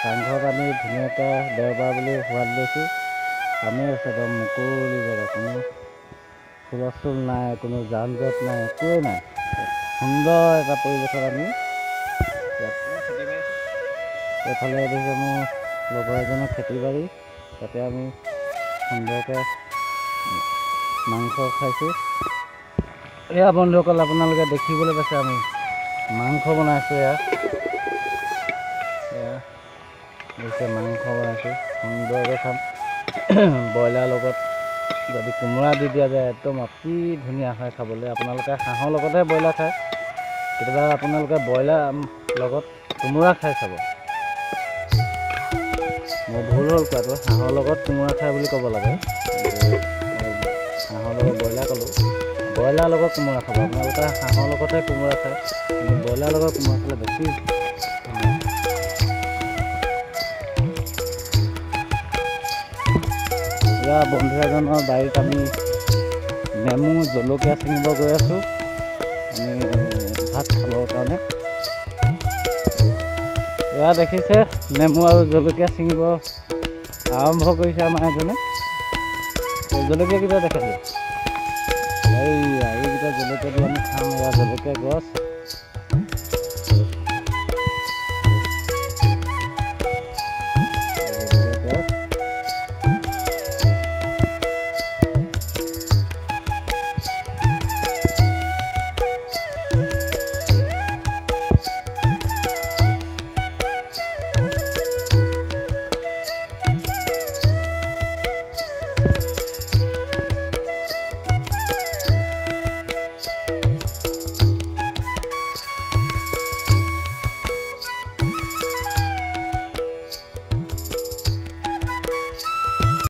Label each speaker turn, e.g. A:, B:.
A: চাংঘৰত আমি ধুনীয়াকৈ দেওবাৰ বুলি সোৱাদ লৈছোঁ। আমি আছে একদম মুকলি জেগা, কোনো হুলস্থুল নাই, কোনো যান জঁট নাই, একোৱেই নাই। সুন্দৰ এটা পৰিৱেশত আমি এইফালে দেখিছে মোৰ লগৰ এজনৰ খেতি বাৰী, তাতে আমি সুন্দৰকৈ মাংস খাইছোঁ। এয়া বন্ধুসকল, আপোনালোকে দেখিবলৈ পাইছে আমি মাংস বনাইছোঁ। এয়া দেখিছে মাংস বনাইছোঁ, সুন্দৰকৈ খাম। ব্ৰইলাৰ লগত যদি কোমোৰা দি দিয়া যায় একদম অতি ধুনীয়া হয় খাবলৈ। আপোনালোকে হাঁহৰ লগতহে ব্ৰইলাৰ খায়, কেতিয়াবা আপোনালোকে ব্ৰইলাৰ লগত কোমোৰা খাই চাব। মোৰ ভুল হ'ল কোৱাটো, হাঁহৰ লগত কোমোৰা খাই বুলি ক'ব লাগে। হাঁহৰ লগত ব্ৰইলাৰ ক'লোঁ, ব্ৰইলাৰ লগত কোমোৰা খাব। আপোনালোকে হাঁহৰ লগতহে কোমোৰা খায়, কিন্তু ব্ৰইলাৰ লগত কোমোৰা খালে বেছি এয়া বন্ধু এজনৰ বাৰীত আমি নেমু জলকীয়া ছিঙিব গৈ আছোঁ, আমি ভাত খাবৰ কাৰণে। এয়া দেখিছে নেমু আৰু জলকীয়া ছিঙিব আৰম্ভ কৰিছে আমাৰ এজনে। জলকীয়াকেইটা দেখাইছে, এইকেইটা জলকীয়া দি আমি খাম। এয়া জলকীয়া গছ।